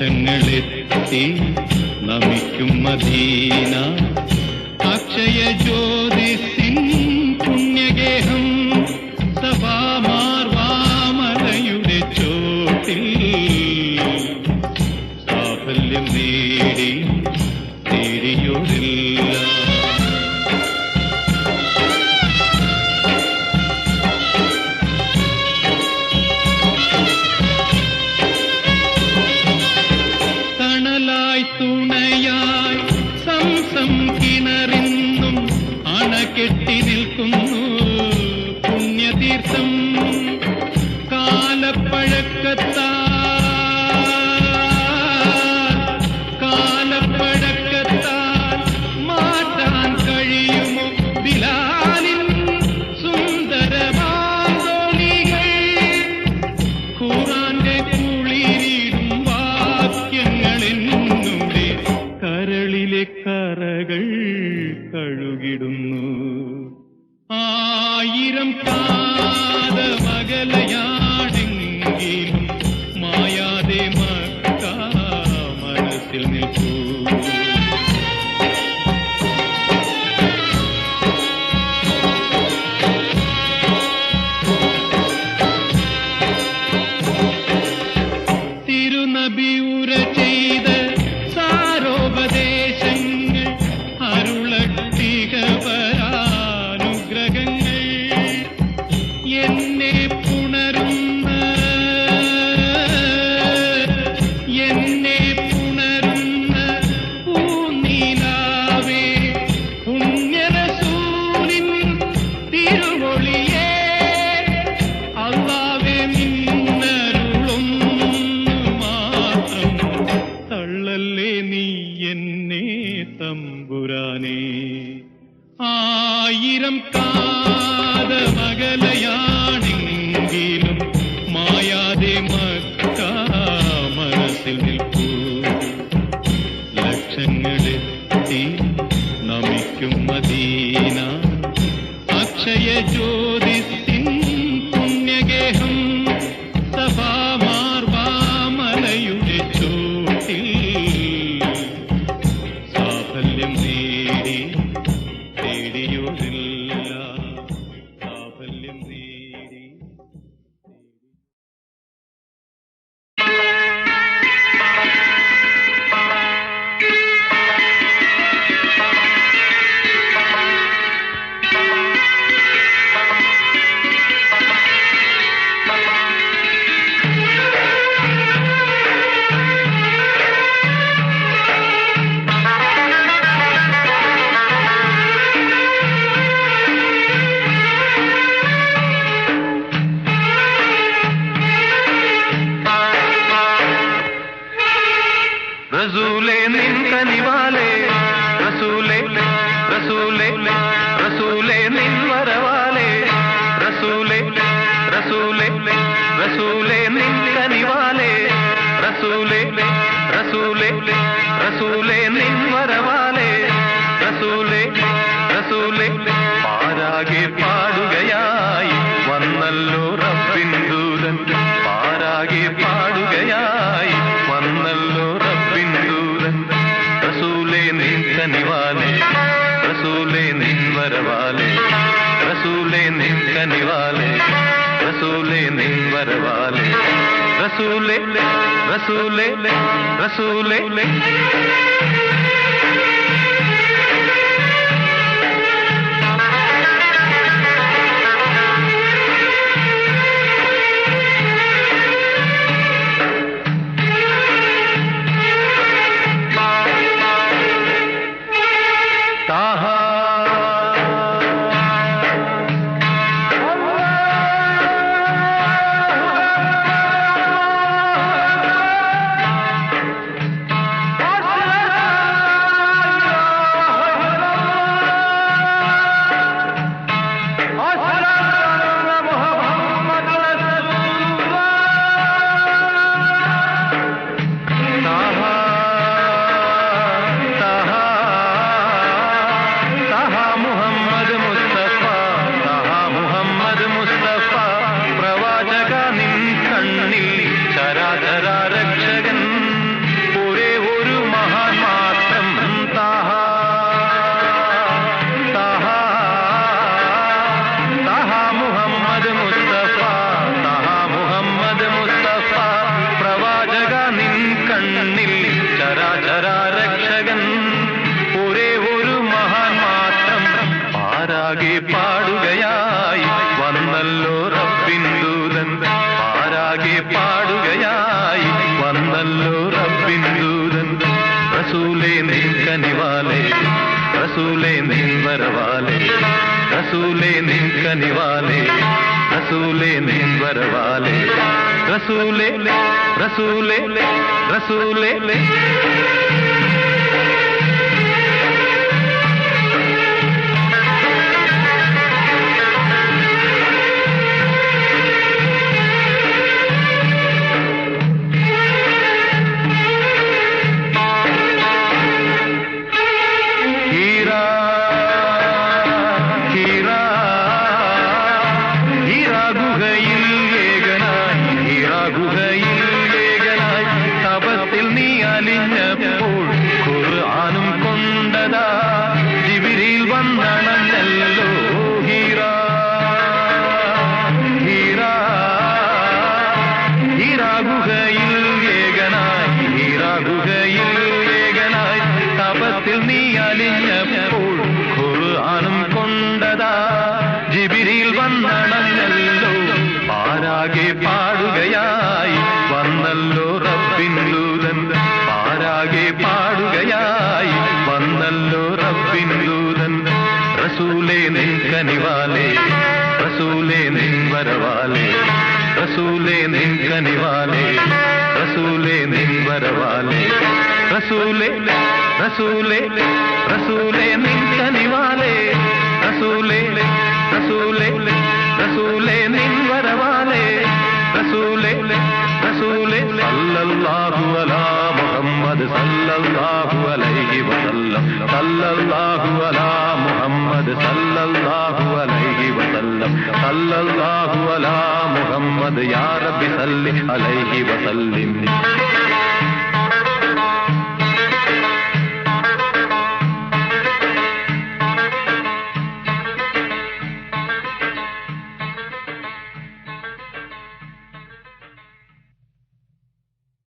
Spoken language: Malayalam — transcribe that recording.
ലക്ഷങ്ങളെത്തി നമിക്കും മദീന അക്ഷയ ജ്യോതിസിൻ പുണ്യഗേഹം സഭാമാർവാമലയുടെ ചോട്ടിൽ സാഫല്യം നേടി നേടിയോരില്ല. തണലായി തുണയായി സംസം കിണറിന്നും അണകെട്ടി നിൽക്കുന്നു പുണ്യതീർത്ഥം. കാലപ്പഴക്കത്താൽ മാറ്റാൻ കഴിയുമോ ബിലാലിൻ സുന്ദരമാന്തോലികൾ? ഖുർആന്റെ കുളിരിടും വാക്യങ്ങളെന്നുടെ കരളിലെ കറകൾ കഴുകിടുന്നു. ആയിരം കാതമകലയാണെങ്കിലും മായാതെ മക്ക മനസ്സിൽ നിൽക്കൂ. തിരുനബി ഉര ചെയ്ത സാരോപദേശങ്ങൾ അരുളട്ടികപരാനുഗ്രഹങ്ങൾ എന്നെ പുണരുന്ന പൂനിലാവേ പുണ്യറസൂലിൻ തിരുവൊളിയേ അല്ലാഹുവേ നിന്നരുളൊന്നു മാത്രം തള്ളല്ലേ നീ എന്നെ തമ്പുരാനേ. ആയിരം കാതമകലയാണെങ്കിലും മായാതെ മക്ക മനസ്സിൽ നിൽക്കൂ. ലക്ഷങ്ങളെത്തി നമിക്കും മദീന അക്ഷയ ജ്യോതിസിൻ പുണ്യഗേഹം സഭാമാർവാമലയുടെ ചോട്ടിൽ സാഫല്യം നേടി നേടിയോരില്ല. സാഫല്യം നേടി. റസൂലേ നിൻ കനിവാലേ റസൂലേ റസൂലേ റസൂലേ നിൻ വരവാലേ റസൂലേ റസൂലേ റസൂലേ നിൻ കനിവാലേ റസൂലേ റസൂലേ റസൂലേ നിൻ വരവാലേ റസൂലേ റസൂലേ പാരാകെ പാടുകയായി വന്നല്ലോ റബ്ബിൻ ദൂതൻ. പാരാകെ പാടുകയായി വന്നല്ലോ റബ്ബിൻ ദൂതൻ. റസൂലേ നിൻ കനിവാലേ റസൂലേ നിൻ വരവാലേ റസൂലേ നിൻ കനിവാലേ റസൂലേ നിൻ വരവാലേ റസൂലേ റസൂലേ റസൂലേ റസൂലേ നിൻ കനിവാലേ റസൂലേ നിൻ വരവാലേ റസൂലേ നിൻ കനിവാലേ റസൂലേ നിൻ വരവാലേ റസൂലേ റസൂലേ റസൂലേ അലിഞ്ഞപ്പോൾ ഖുർആനും കൊണ്ടതാ ജിബ്രീൽ വന്നണഞ്ഞല്ലോ ഹീറാ ഹീറാ ഹീറാ ഗുഹയിൽ ഏകനായി ഹീറാ ഗുഹയിൽ ഏകനായി തപത്തിൽ നീ അലിഞ്ഞപ്പോൾ ഖുർആനും കൊണ്ടതാ ജിബ്രീൽ വന്നണഞ്ഞല്ലോ പാരാകെ പാടുകയായി വന്നല്ലോ റബ്ബിൻ ദൂതൻ പാരാകെ പാടുകയായി വന്നല്ലോ റബ്ബിൻ ദൂതൻ റസൂലേ നിൻ കനിവാലേ റസൂലേ നിൻ വരവാലേ റസൂലേ നിൻ കനിവാലേ റസൂലേ നിൻ വരവാലേ റസൂലേ റസൂലേ റസൂലേ നിൻ കനിവാലേ റസൂലേ റസൂലേ റസൂലേ നിൻ വരവാലേ റസൂലേ റസൂലേ സല്ലല്ലാഹു അലാ മുഹമ്മദ് സല്ലല്ലാഹു അലൈഹി വസല്ലം സല്ലല്ലാഹു അലാ മുഹമ്മദ് സല്ലല്ലാഹു അലൈഹി വസല്ലം സല്ലല്ലാഹു അലാ മുഹമ്മദ് യാ റബ്ബി സല്ലി അലൈഹി വസല്ലിം